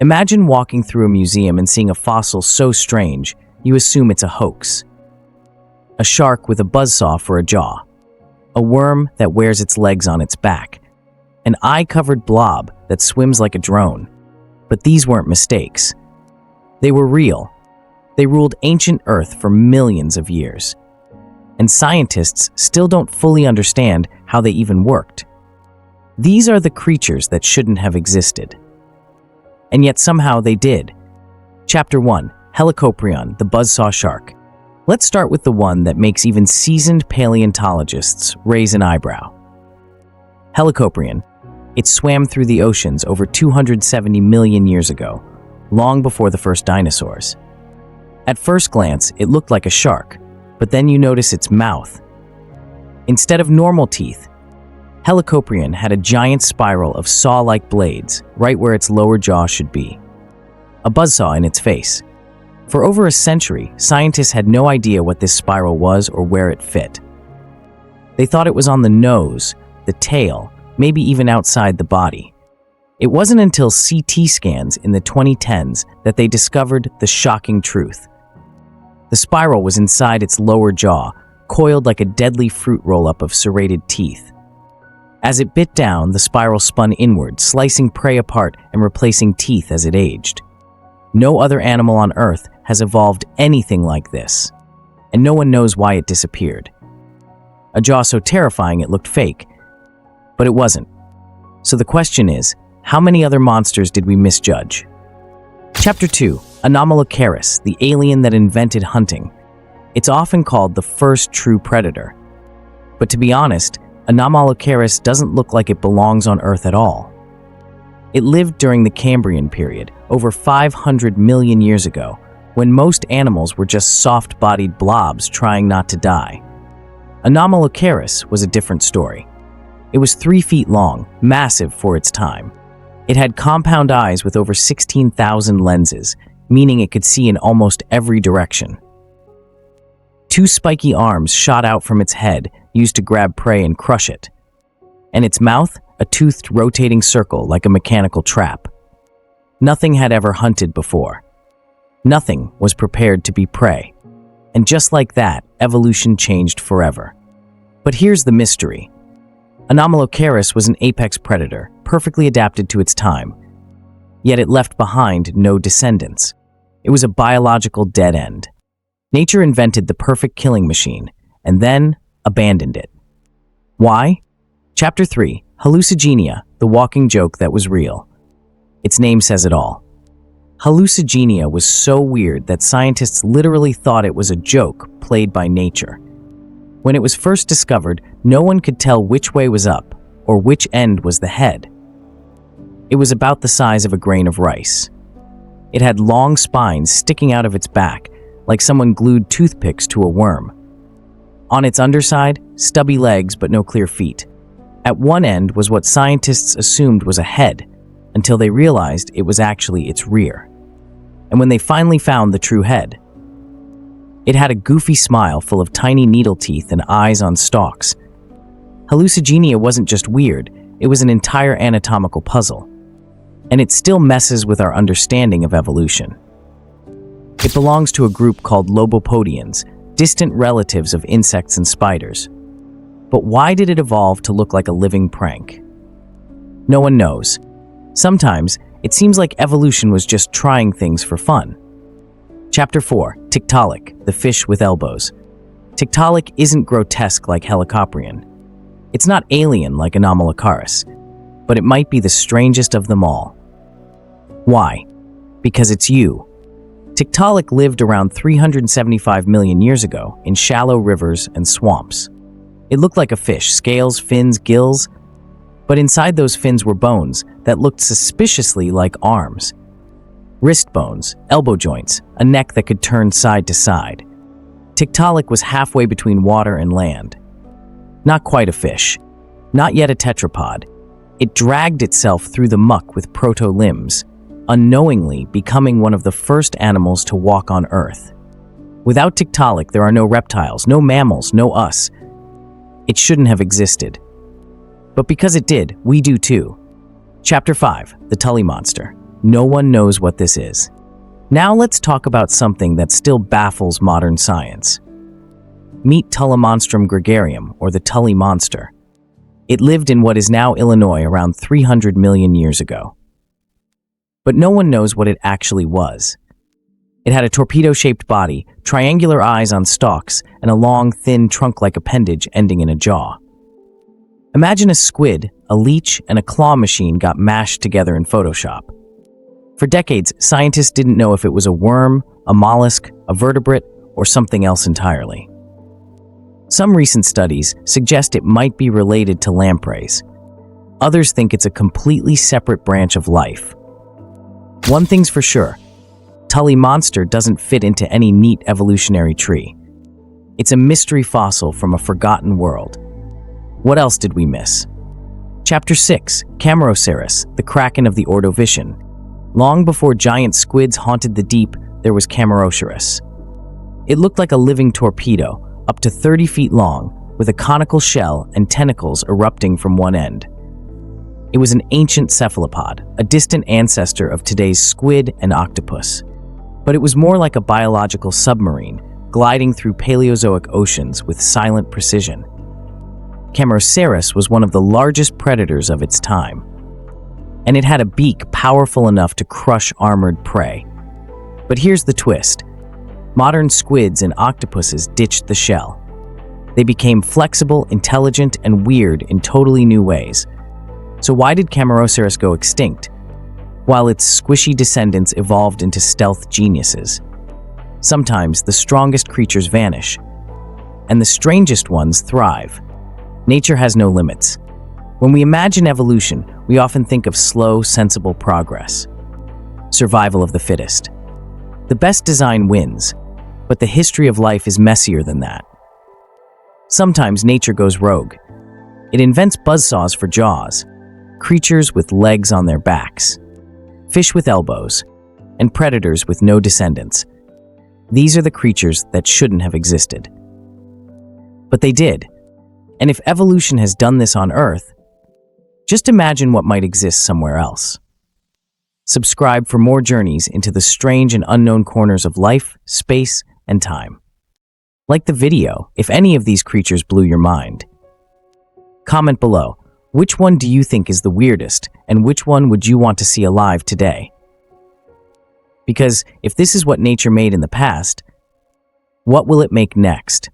Imagine walking through a museum and seeing a fossil so strange, you assume it's a hoax. A shark with a buzzsaw for a jaw. A worm that wears its legs on its back. An eye-covered blob that swims like a drone. But these weren't mistakes. They were real. They ruled ancient Earth for millions of years. And scientists still don't fully understand how they even worked. These are the creatures that shouldn't have existed. And yet somehow they did. Chapter 1, Helicoprion, the buzzsaw shark. Let's start with the one that makes even seasoned paleontologists raise an eyebrow. Helicoprion. It swam through the oceans over 270 million years ago, long before the first dinosaurs. At first glance, it looked like a shark, but then you notice its mouth. Instead of normal teeth, Helicoprion had a giant spiral of saw-like blades right where its lower jaw should be. A buzzsaw in its face. For over a century, scientists had no idea what this spiral was or where it fit. They thought it was on the nose, the tail, maybe even outside the body. It wasn't until CT scans in the 2010s that they discovered the shocking truth. The spiral was inside its lower jaw, coiled like a deadly fruit roll-up of serrated teeth. As it bit down, the spiral spun inward, slicing prey apart and replacing teeth as it aged. No other animal on Earth has evolved anything like this, and no one knows why it disappeared. A jaw so terrifying it looked fake, but it wasn't. So the question is, how many other monsters did we misjudge? Chapter 2, Anomalocaris, the alien that invented hunting. It's often called the first true predator. But to be honest, Anomalocaris doesn't look like it belongs on Earth at all. It lived during the Cambrian period, over 500 million years ago, when most animals were just soft-bodied blobs trying not to die. Anomalocaris was a different story. It was 3 feet long, massive for its time. It had compound eyes with over 16,000 lenses, meaning it could see in almost every direction. 2 spiky arms shot out from its head, used to grab prey and crush it. And its mouth, a toothed rotating circle like a mechanical trap. Nothing had ever hunted before. Nothing was prepared to be prey. And just like that, evolution changed forever. But here's the mystery. Anomalocaris was an apex predator, perfectly adapted to its time. Yet it left behind no descendants. It was a biological dead end. Nature invented the perfect killing machine, and then abandoned it. Why? Chapter 3, Hallucigenia, the walking joke that was real. Its name says it all. Hallucigenia was so weird that scientists literally thought it was a joke played by nature. When it was first discovered, no one could tell which way was up or which end was the head. It was about the size of a grain of rice. It had long spines sticking out of its back, like someone glued toothpicks to a worm. On its underside, stubby legs but no clear feet. At one end was what scientists assumed was a head, until they realized it was actually its rear. And when they finally found the true head, it had a goofy smile full of tiny needle teeth and eyes on stalks. Hallucigenia wasn't just weird, it was an entire anatomical puzzle. And it still messes with our understanding of evolution. It belongs to a group called Lobopodians, distant relatives of insects and spiders. But why did it evolve to look like a living prank? No one knows. Sometimes, it seems like evolution was just trying things for fun. Chapter 4, Tiktaalik, the fish with elbows. Tiktaalik isn't grotesque like Helicoprion. It's not alien like Anomalocaris, but it might be the strangest of them all. Why? Because it's you. Tiktaalik lived around 375 million years ago in shallow rivers and swamps. It looked like a fish, scales, fins, gills, but inside those fins were bones that looked suspiciously like arms. Wrist bones, elbow joints, a neck that could turn side to side. Tiktaalik was halfway between water and land. Not quite a fish, not yet a tetrapod. It dragged itself through the muck with proto-limbs, unknowingly becoming one of the first animals to walk on Earth. Without Tiktaalik, there are no reptiles, no mammals, no us. It shouldn't have existed. But because it did, we do too. Chapter 5, the Tully Monster. No one knows what this is. Now let's talk about something that still baffles modern science. Meet Tullimonstrum gregarium, or the Tully Monster. It lived in what is now Illinois around 300 million years ago. But no one knows what it actually was. It had a torpedo-shaped body, triangular eyes on stalks, and a long, thin trunk-like appendage ending in a jaw. Imagine a squid, a leech, and a claw machine got mashed together in Photoshop. For decades, scientists didn't know if it was a worm, a mollusk, a vertebrate, or something else entirely. Some recent studies suggest it might be related to lampreys. Others think it's a completely separate branch of life. One thing's for sure, Tully Monster doesn't fit into any neat evolutionary tree. It's a mystery fossil from a forgotten world. What else did we miss? Chapter 6, Cambrian, the Kraken of the Ordovician. Long before giant squids haunted the deep, there was Cambrian. It looked like a living torpedo, up to 30 feet long, with a conical shell and tentacles erupting from one end. It was an ancient cephalopod, a distant ancestor of today's squid and octopus. But it was more like a biological submarine, gliding through Paleozoic oceans with silent precision. Cambrian was one of the largest predators of its time, and it had a beak powerful enough to crush armored prey. But here's the twist. Modern squids and octopuses ditched the shell. They became flexible, intelligent, and weird in totally new ways. So why did Cambrian go extinct, while its squishy descendants evolved into stealth geniuses? Sometimes the strongest creatures vanish, and the strangest ones thrive. Nature has no limits. When we imagine evolution, we often think of slow, sensible progress. Survival of the fittest. The best design wins, but the history of life is messier than that. Sometimes nature goes rogue. It invents buzzsaws for jaws, creatures with legs on their backs, fish with elbows, and predators with no descendants. These are the creatures that shouldn't have existed. But they did. And if evolution has done this on Earth, just imagine what might exist somewhere else. Subscribe for more journeys into the strange and unknown corners of life, space, and time. Like the video if any of these creatures blew your mind. Comment below, which one do you think is the weirdest, and which one would you want to see alive today? Because if this is what nature made in the past, what will it make next?